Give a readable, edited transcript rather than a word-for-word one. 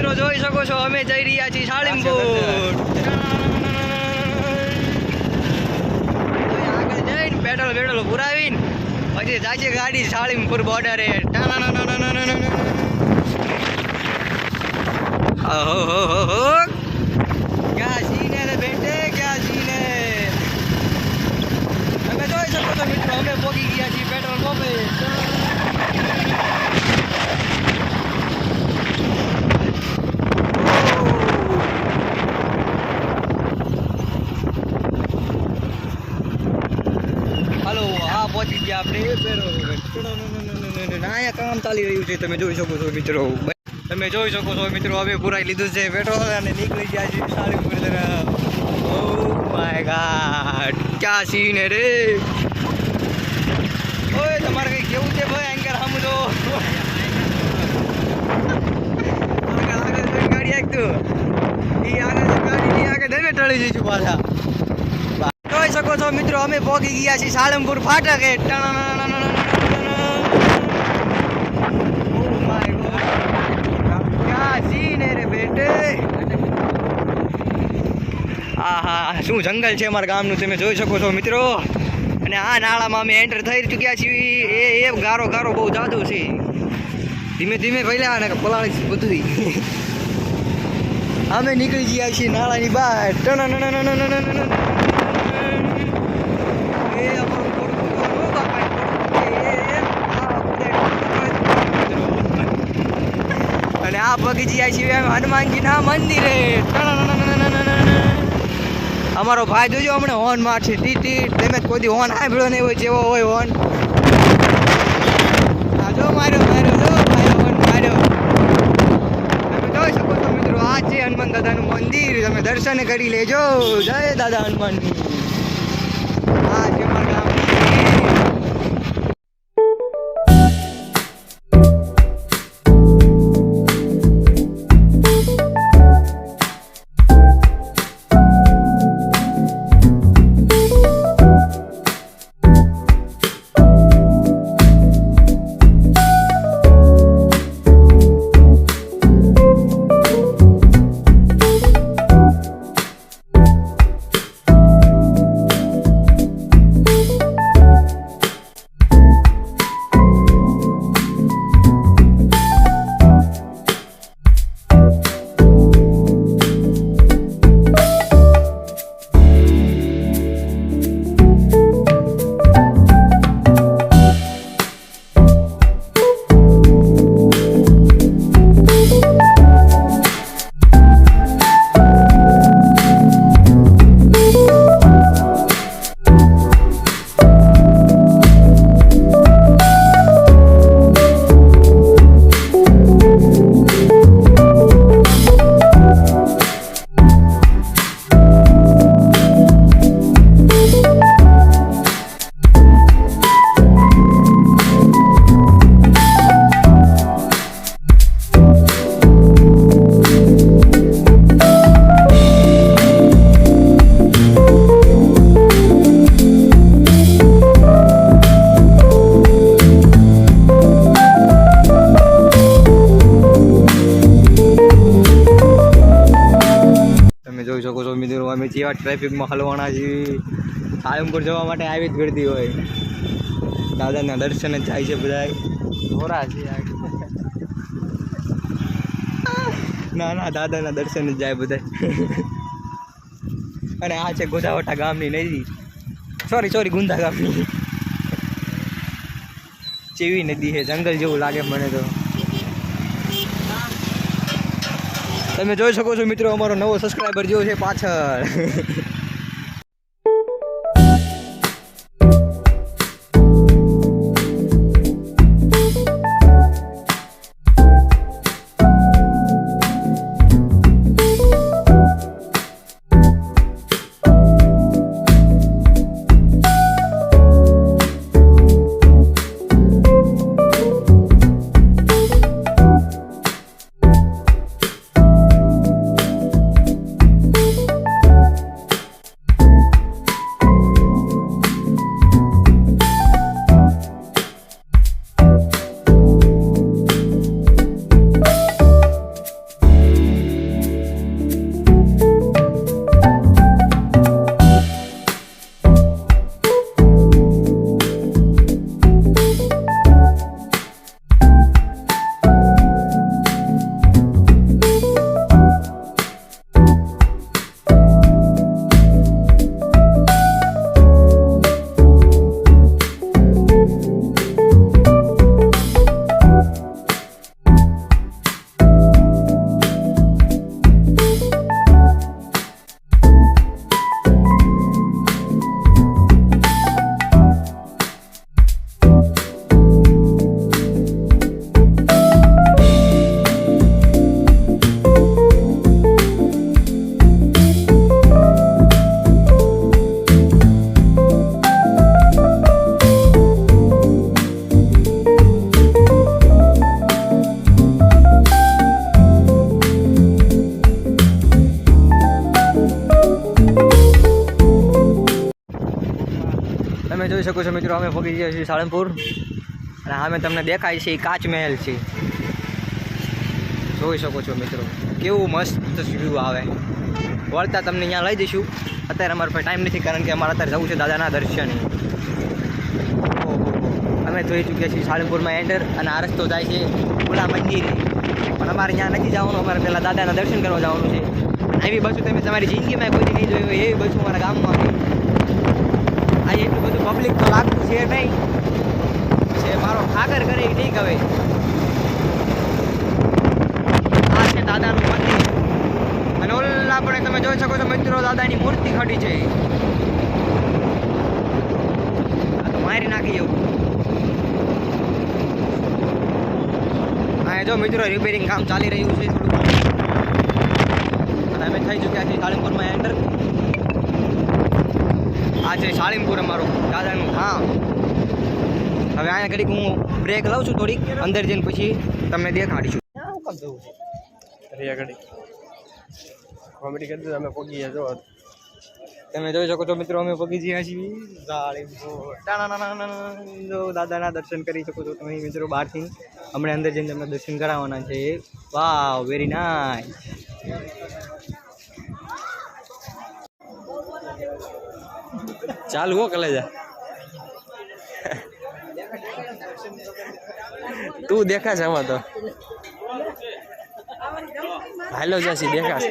મિત્રો જોઈ શકો છો અમે જઈ રહ્યા છીએ સાળીમપુર. આગળ જઈને પેટ્રોલ પુરાવીને પછી જાય છે ગાડી સાળીમપુર બોર્ડરે. ક્યાં સીન રે બેટે, ક્યાં સીન હે. તમે જોઈ શકો છો મિત્રો અમે પહોંચી ગયા છીએ પેટ્રોલ પંપે. હાલો હા પહોંચી ગયા આપણે પેટ્રોલ. અહીંયા કામ ચાલી રહ્યું છે તમે જોઈ શકો છો મિત્રો. તમે જોઈ શકો છો મિત્રો હવે પુરાઈ લીધું છે પેટ્રોલ અને નીકળી ગયા છે સાળીમપુર તરફ. ઓ માય ગોડ ક્યાં સીન હે રે. ઓય તમારે કઈ કેવું છે ભાઈ એન્કર સામું તો આગળ ગાડી એકતું એ આગળ ગાડી આગળ ધમે ટળી જઈશું પાછા. જોઈ શકો છો મિત્રો અમે પહોંચી ગયા છીએ સાળીમપુર ફાટકે. હા શું જંગલ છે અમારા ગામનું તમે જોઈ શકો છો મિત્રો. અને આ નાળામાં અમે એન્ટર થઈ ચૂક્યા છીએ. એ ગારો ગારો બહુ જાદુ છે. ધીમે ધીમે પહેલા અને પલાળી બધું અમે નીકળી ગયા છીએ નાળાની બહાર. અને આ પગી ગયા છીએ હનુમાનજીના મંદિરે. અમારો ભાઈ જોજો હમણાં હોર્ન મારશે ટી. તમે કોઈ દી હોર્ન સાંભળ્યો નહીં હોય જેવો હોય હોર્ન. હા જો માર્યો હોર્ન માર્યો. તમે જોઈ શકો છો મિત્રો આ છે હનુમાન દાદાનું મંદિર. તમે દર્શન કરી લેજો. જય દાદા હનુમાનની. આ છે અમારા ગામ. જોઈ શકો છો મિત્રો અમે જેવા ટ્રાફિકમાં હલવાના છીએ. સાળીમપુર જવા માટે આવી જ ગળતી હોય. દાદાના દર્શન જ જાય છે બધા. ધોરા છે ના દાદાના દર્શન જ જાય બધા. અને આ છે ગોધાવટા ગામની નદી. સોરી ગુંદા ગામની. ચેવી નદી છે જંગલ જેવું લાગે મને તો. તમે જોઈ શકો છો મિત્રો અમારો નવો સબસ્ક્રાઈબર જેવો છે પાછળ. શકો છો મિત્રો, અમે પહોંચી ગયા છીએ સાળંગપુર અને અમે તમને દેખાય છે એ કાચ મહેલ છે. જોઈ શકો છો મિત્રો, કેવું મસ્ત વ્યૂ આવે. વળતા તમને અહીંયા લઈ જઈશું. અત્યારે અમારે પાસે ટાઈમ નથી, કારણ કે અમારે અત્યારે જવું છે દાદાના દર્શને. અમે જોઈ ચૂક્યા છીએ સાળંગપુરમાં એન્ટર, અને આ રસ્તો જાય છે ઓલા મંદિરે. પણ અમારે ત્યાં નથી જવાનું, અમારે પહેલાં દાદાના દર્શન કરવા જવાનું છે. એવી બસો તમે તમારી જિંદગીમાં કોઈ નહીં જોયું હોય એવી બસો મારા ગામમાં હતી. આજે એટલું બધું પબ્લિક તો લાગતું છે નહીં, છે મારો ઠાકર કરે એ ઠીક. હવે આ છે દાદાનું મંદિર, અને ઓલા પણ તમે જોઈ શકો છો મિત્રો, દાદાની મૂર્તિ ખડી છે. આ તો મારી નાખી એવું. જો મિત્રો રિપેરિંગ કામ ચાલી રહ્યું છે થોડું, અને અમે થઈ ચૂક્યા છીએ સાળંગપુરમાં એન્ટર. આ છે સાળંગપુર અમારું દાદાનું. હા, હવે અહીંયા ઘડીક હું બ્રેક લઉં છું થોડીક, અંદર જઈને પછી તમને દેખાડીશું. કોમેડી કરી દીધું, અમે પગી ગયા. જો તમે જોઈ શકો છો મિત્રો, અમે પગી ગયા છીએ સાળંગપુર. જો દાદાના દર્શન કરી શકો છો તમે મિત્રો બહારથી. હમણાં અંદર જઈને તમને દર્શન કરાવવાના છે. વાવ, વેરી નાઇસ. ચાલુ હો કલેજા, તું દેખાશ આમાં તો. હાલો જાસી દેખાશ.